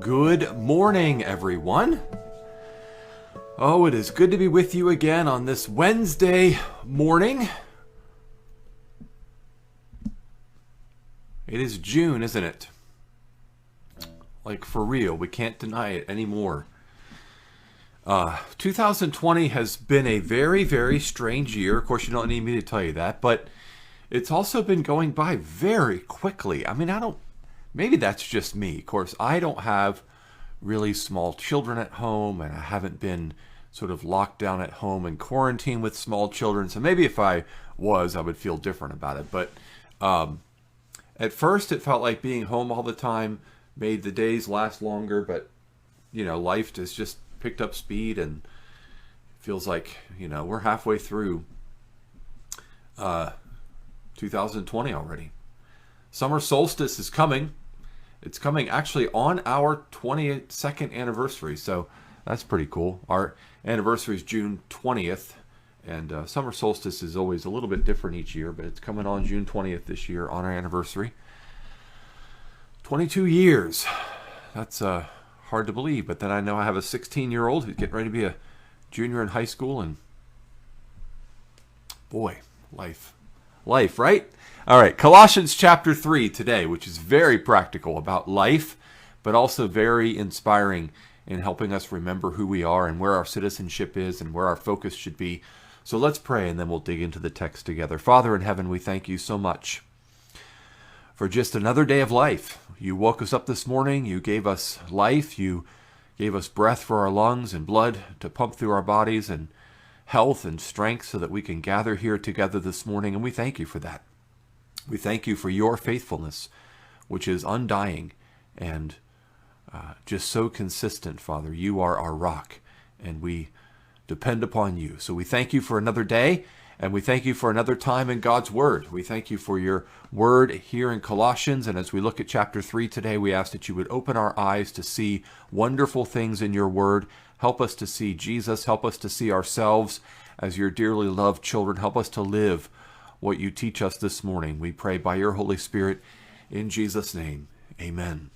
Good morning, everyone. Oh, it is good to be with you again on this Wednesday morning. It is June, isn't it? Like, for real, we can't deny it anymore. 2020 has been a very, very strange year. Of course, you don't need me to tell you that, but it's also been going by very quickly. I mean, maybe that's just me. Of course, I don't have really small children at home, and I haven't been sort of locked down at home and quarantined with small children. So maybe if I was, I would feel different about it. But at first, it felt like being home all the time made the days last longer. But, you know, life has just picked up speed, and feels like, you know, we're halfway through 2020 already. Summer solstice is coming. It's coming actually on our 22nd anniversary, so that's pretty cool. Our anniversary is June 20th, and summer solstice is always a little bit different each year, but it's coming on June 20th this year on our anniversary. 22 years. That's hard to believe, but then I know I have a 16-year-old who's getting ready to be a junior in high school, and boy, life, right? All right, Colossians chapter 3 today, which is very practical about life, but also very inspiring in helping us remember who we are and where our citizenship is and where our focus should be. So let's pray, and then we'll dig into the text together. Father in heaven, we thank you so much for just another day of life. You woke us up this morning. You gave us life. You gave us breath for our lungs and blood to pump through our bodies, and health and strength so that we can gather here together this morning, and we thank you for that. We thank you for your faithfulness, which is undying and just so consistent, Father. You are our rock, and we depend upon you. So we thank you for another day, and we thank you for another time in God's Word. We thank you for your Word here in Colossians, and as we look at chapter 3 today, we ask that you would open our eyes to see wonderful things in your Word. Help us to see Jesus. Help us to see ourselves as your dearly loved children. Help us to live what you teach us this morning. We pray by your Holy Spirit in Jesus' name. Amen.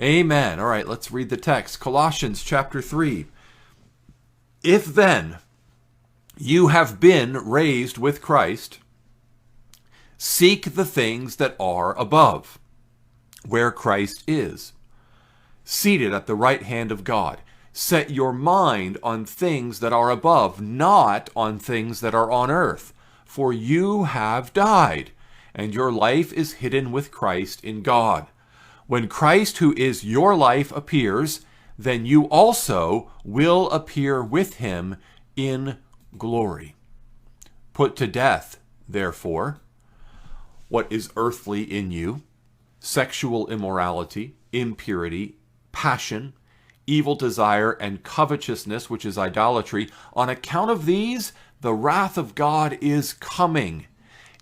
Amen. All right, let's read the text. Colossians chapter 3. If then you have been raised with Christ, seek the things that are above, where Christ is, seated at the right hand of God. Set your mind on things that are above, not on things that are on earth. For you have died, and your life is hidden with Christ in God. When Christ, who is your life, appears, then you also will appear with him in glory. Put to death, therefore, what is earthly in you: sexual immorality, impurity, passion, evil desire, and covetousness, which is idolatry. On account of these, the wrath of God is coming.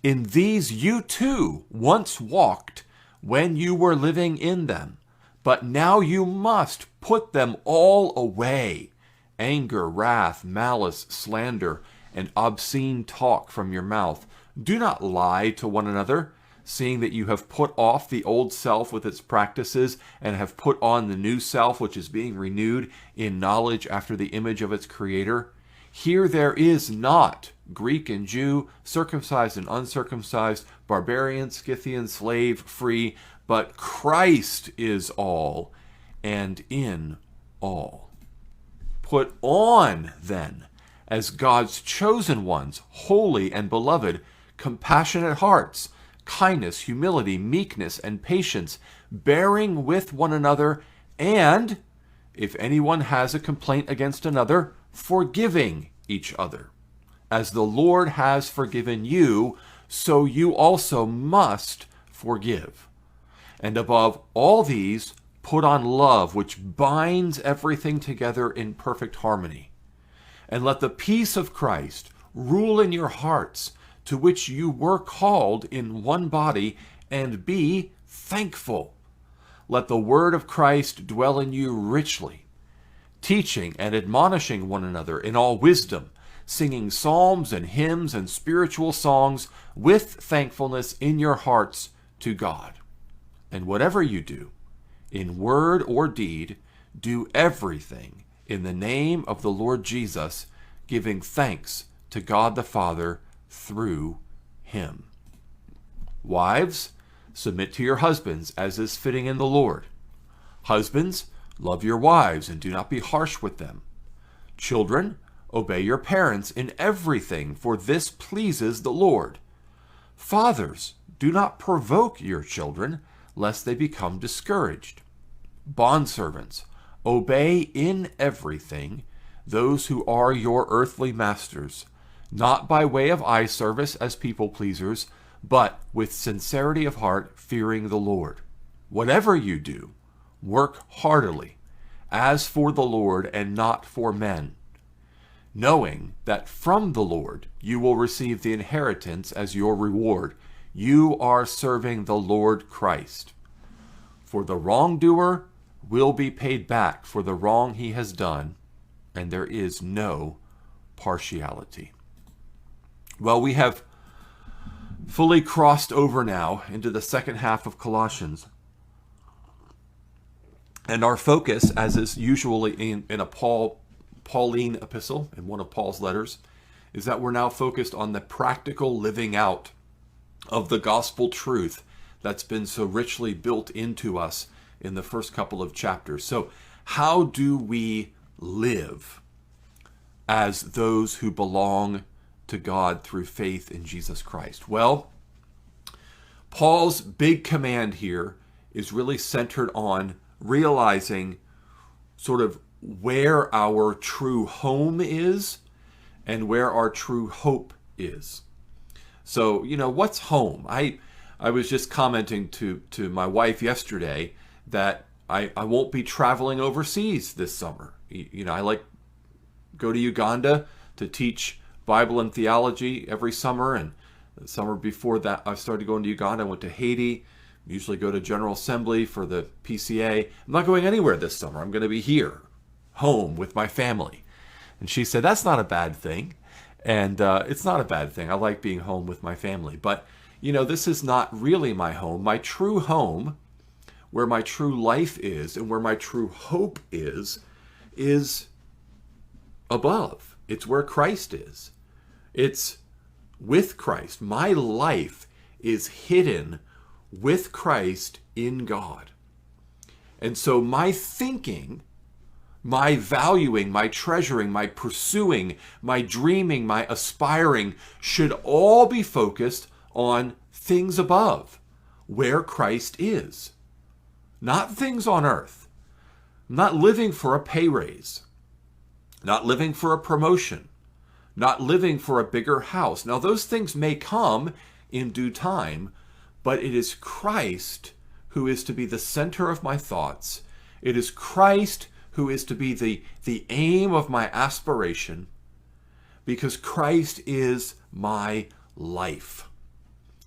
In these you too once walked when you were living in them, but now you must put them all away: anger, wrath, malice, slander, and obscene talk from your mouth. Do not lie to one another, seeing that you have put off the old self with its practices, and have put on the new self, which is being renewed in knowledge after the image of its creator. Here there is not Greek and Jew, circumcised and uncircumcised, barbarian, Scythian, slave, free, but Christ is all and in all. Put on, then, as God's chosen ones, holy and beloved, compassionate hearts, kindness, humility, meekness, and patience, bearing with one another, and, if anyone has a complaint against another, forgiving each other. As the Lord has forgiven you, so you also must forgive. And above all these, put on love, which binds everything together in perfect harmony. And let the peace of Christ rule in your hearts, to which you were called in one body, and be thankful. Let the word of Christ dwell in you richly, teaching and admonishing one another in all wisdom, singing psalms and hymns and spiritual songs with thankfulness in your hearts to God. And whatever you do, in word or deed, do everything in the name of the Lord Jesus, giving thanks to God the Father through him. Wives, submit to your husbands as is fitting in the Lord. Husbands, love your wives and do not be harsh with them. Children, obey your parents in everything, for this pleases the Lord. Fathers, do not provoke your children, lest they become discouraged. Bondservants, obey in everything those who are your earthly masters, not by way of eye service as people pleasers, but with sincerity of heart, fearing the Lord. Whatever you do, work heartily, as for the Lord and not for men, knowing that from the Lord you will receive the inheritance as your reward. You are serving the Lord Christ. For the wrongdoer will be paid back for the wrong he has done, and there is no partiality. Well, we have fully crossed over now into the second half of Colossians. And our focus, as is usually in a Pauline epistle, in one of Paul's letters, is that we're now focused on the practical living out of the gospel truth that's been so richly built into us in the first couple of chapters. So how do we live as those who belong to God through faith in Jesus Christ? Well, Paul's big command here is really centered on realizing sort of where our true home is and where our true hope is. So, what's home? I was just commenting to my wife yesterday that I won't be traveling overseas this summer. I go to Uganda to teach Bible and theology every summer, and the summer before that I started going to Uganda. I went to Haiti. Usually go to General Assembly for the PCA. I'm not going anywhere this summer. I'm going to be here, home with my family. And she said, that's not a bad thing. And it's not a bad thing. I like being home with my family. But, this is not really my home. My true home, where my true life is and where my true hope is above. It's where Christ is. It's with Christ. My life is hidden with Christ in God. And so my thinking, my valuing, my treasuring, my pursuing, my dreaming, my aspiring should all be focused on things above, where Christ is. Not things on earth. I'm not living for a pay raise. Not living for a promotion. Not living for a bigger house. Now those things may come in due time, but it is Christ who is to be the center of my thoughts. It is Christ who is to be the aim of my aspiration, because Christ is my life.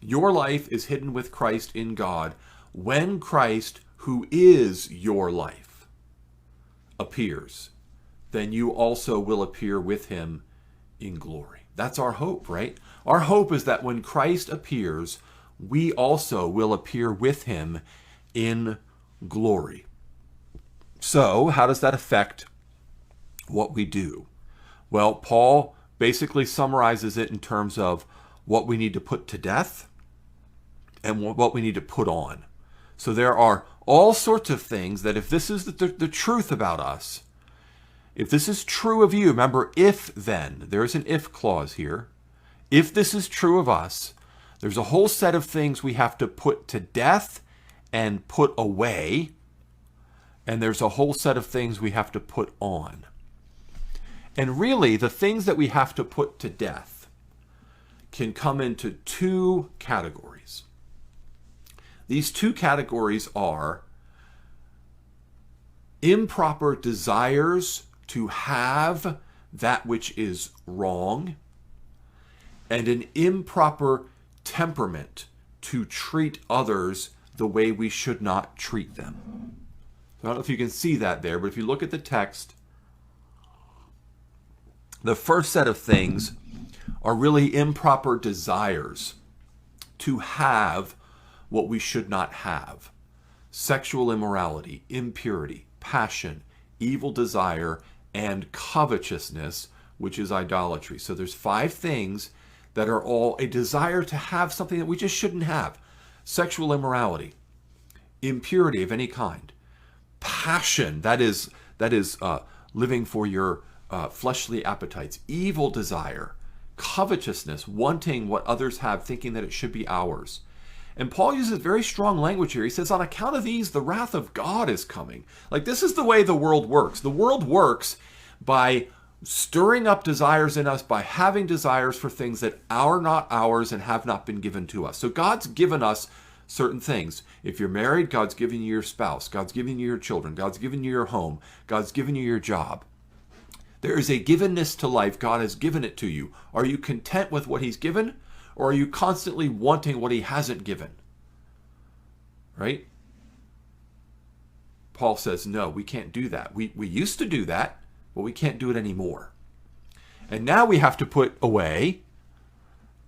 Your life is hidden with Christ in God when Christ, who is your life, appears. Then you also will appear with him in glory. That's our hope, right? Our hope is that when Christ appears, we also will appear with him in glory. So, how does that affect what we do? Well, Paul basically summarizes it in terms of what we need to put to death and what we need to put on. So there are all sorts of things that if this is the truth about us, if this is true of you, remember, if then, there's an if clause here. If this is true of us, there's a whole set of things we have to put to death and put away, and there's a whole set of things we have to put on. And really, the things that we have to put to death can come into two categories. These two categories are improper desires to have that which is wrong, and an improper temperament to treat others the way we should not treat them. I don't know if you can see that there, but if you look at the text, the first set of things are really improper desires to have what we should not have. sexual immorality, impurity, passion, evil desire, and covetousness, which is idolatry. So there's 5 things that are all a desire to have something that we just shouldn't have. Sexual immorality, impurity of any kind, passion, that is living for your fleshly appetites, evil desire, covetousness, wanting what others have, thinking that it should be ours. And Paul uses very strong language here. He says, on account of these, the wrath of God is coming. Like, this is the way the world works. The world works by stirring up desires in us, by having desires for things that are not ours and have not been given to us. So God's given us certain things. If you're married, God's given you your spouse. God's given you your children. God's given you your home. God's given you your job. There is a givenness to life. God has given it to you. Are you content with what he's given? Or are you constantly wanting what he hasn't given? Right? Paul says, no, we can't do that. We used to do that, but we can't do it anymore. And now we have to put away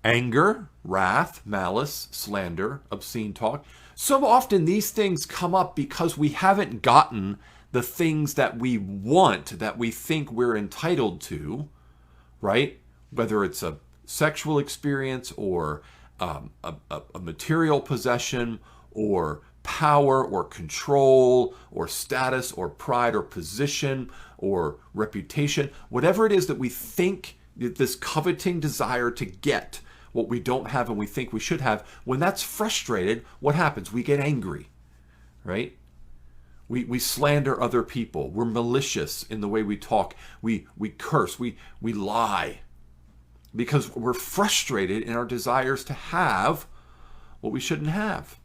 anger, wrath, malice, slander, obscene talk. So often these things come up because we haven't gotten the things that we want, that we think we're entitled to, right? Whether it's a sexual experience or a material possession or power or control or status or pride or position or reputation, whatever it is that we think, this coveting desire to get what we don't have and we think we should have, when that's frustrated, what happens? We get angry, right? We slander other people. We're malicious in the way we talk. We curse. We lie. Because we're frustrated in our desires to have what we shouldn't have.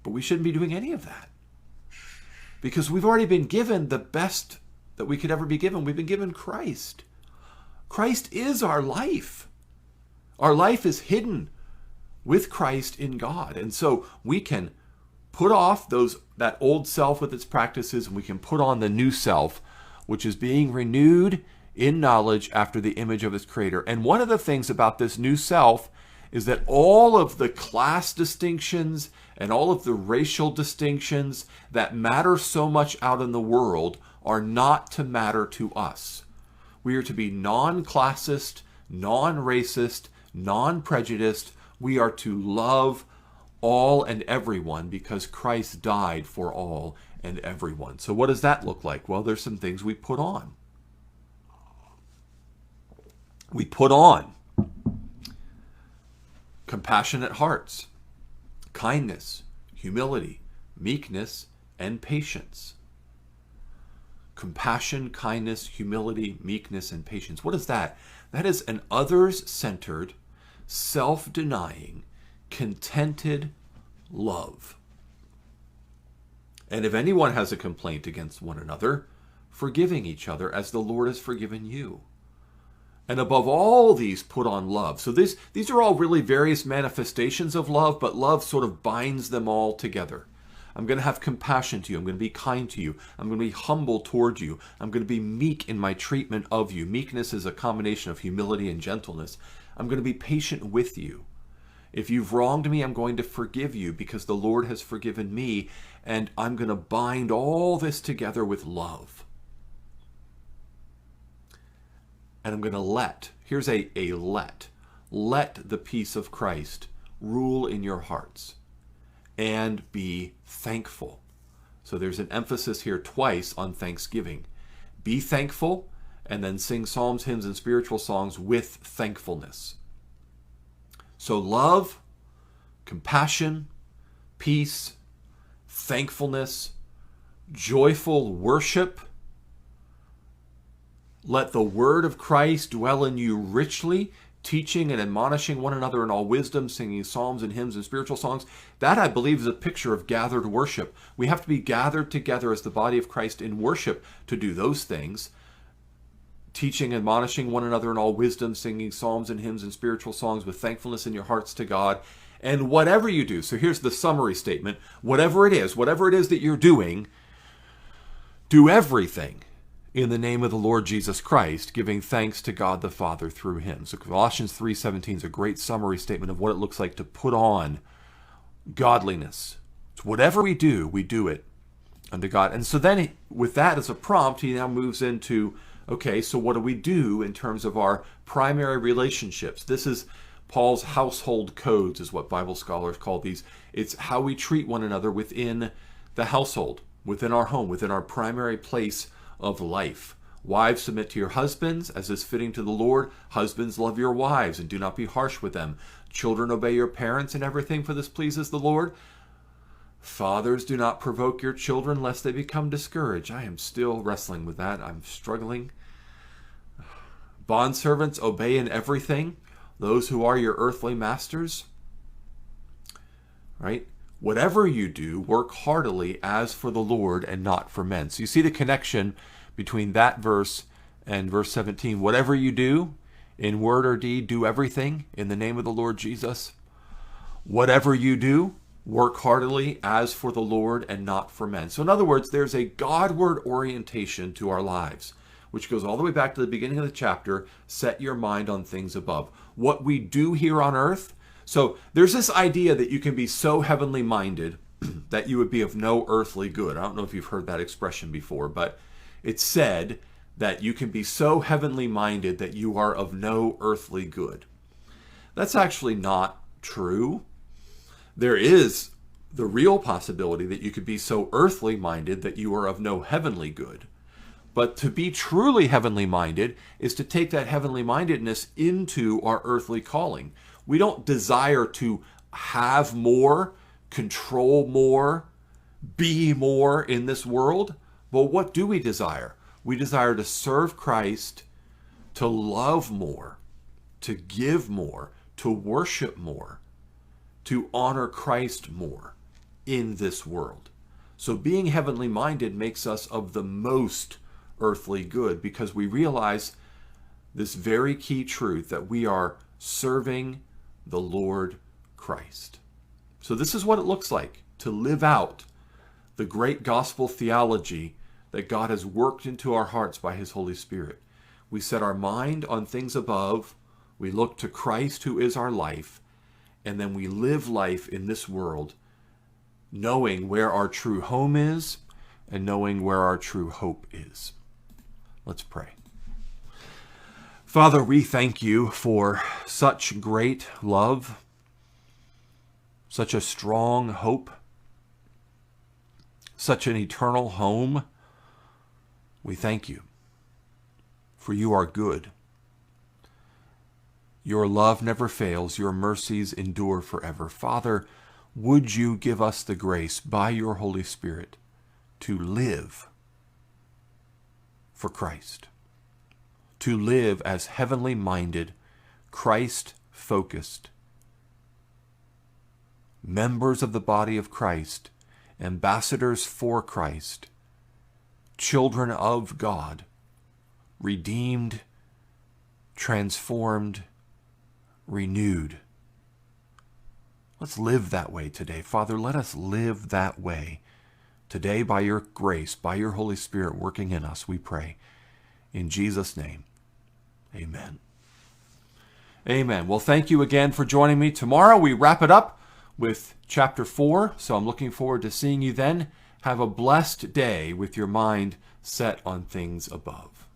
But we shouldn't be doing any of that. Because we've already been given the best that we could ever be given. We've been given Christ. Christ is our life. Our life is hidden with Christ in God. And so we can put off that old self with its practices, and we can put on the new self, which is being renewed in knowledge after the image of his creator. And one of the things about this new self is that all of the class distinctions and all of the racial distinctions that matter so much out in the world are not to matter to us. We are to be non-classist, non-racist, non-prejudiced. We are to love all and everyone because Christ died for all and everyone. So what does that look like? Well, there's some things we put on. We put on compassionate hearts, kindness, humility, meekness, and patience. Compassion, kindness, humility, meekness, and patience. What is that? That is an others-centered, self-denying, contented love. And if anyone has a complaint against one another, forgiving each other as the Lord has forgiven you. And above all these, put on love. So these are all really various manifestations of love, but love sort of binds them all together. I'm going to have compassion to you. I'm going to be kind to you. I'm going to be humble toward you. I'm going to be meek in my treatment of you. Meekness is a combination of humility and gentleness. I'm going to be patient with you. If you've wronged me, I'm going to forgive you because the Lord has forgiven me, and I'm going to bind all this together with love. And I'm going to here's a let the peace of Christ rule in your hearts and be thankful. So there's an emphasis here twice on thanksgiving. Be thankful and then sing psalms, hymns, and spiritual songs with thankfulness. So love, compassion, peace, thankfulness, joyful worship. Let the word of Christ dwell in you richly, teaching and admonishing one another in all wisdom, singing psalms and hymns and spiritual songs. That, I believe, is a picture of gathered worship. We have to be gathered together as the body of Christ in worship to do those things. Teaching, admonishing one another in all wisdom, singing psalms and hymns and spiritual songs with thankfulness in your hearts to God. And whatever you do, so here's the summary statement, whatever it is that you're doing, do everything in the name of the Lord Jesus Christ, giving thanks to God the Father through him. So Colossians 3:17 is a great summary statement of what it looks like to put on godliness. So whatever we do it unto God. And so then with that as a prompt, he now moves into, okay, so what do we do in terms of our primary relationships? This is Paul's household codes, is what Bible scholars call these. It's how we treat one another within the household, within our home, within our primary place of life. Wives, submit to your husbands, as is fitting to the Lord. Husbands, love your wives, and do not be harsh with them. Children, obey your parents in everything, for this pleases the Lord. Fathers, do not provoke your children, lest they become discouraged. I am still wrestling with that. I'm struggling. Bondservants, obey in everything those who are your earthly masters. Right? Whatever you do, work heartily as for the Lord and not for men. So you see the connection between that verse and verse 17. Whatever you do, in word or deed, do everything in the name of the Lord Jesus. Whatever you do, work heartily as for the Lord and not for men. So in other words, there's a Godward orientation to our lives, which goes all the way back to the beginning of the chapter. Set your mind on things above. What we do here on earth. So there's this idea that you can be so heavenly minded that you would be of no earthly good. I don't know if you've heard that expression before, but it's said that you can be so heavenly minded that you are of no earthly good. That's actually not true. There is the real possibility that you could be so earthly minded that you are of no heavenly good. But to be truly heavenly minded is to take that heavenly mindedness into our earthly calling. We don't desire to have more, control more, be more in this world. But what do we desire? We desire to serve Christ, to love more, to give more, to worship more, to honor Christ more in this world. So being heavenly minded makes us of the most earthly good, because we realize this very key truth that we are serving the Lord Christ. So this is what it looks like to live out the great gospel theology that God has worked into our hearts by his Holy Spirit. We set our mind on things above, we look to Christ who is our life, and then we live life in this world knowing where our true home is and knowing where our true hope is. Let's pray. Father, we thank you for such great love, such a strong hope, such an eternal home. We thank you, for you are good. Your love never fails. Your mercies endure forever. Father, would you give us the grace by your Holy Spirit to live for Christ, to live as heavenly minded, Christ-focused members of the body of Christ, ambassadors for Christ, children of God, redeemed, transformed, renewed. Let's live that way today. Father, let us live that way today by your grace, by your Holy Spirit working in us, we pray. In Jesus' name, amen. Amen. Well, thank you again for joining me. Tomorrow we wrap it up with chapter 4, so I'm looking forward to seeing you then. Have a blessed day with your mind set on things above.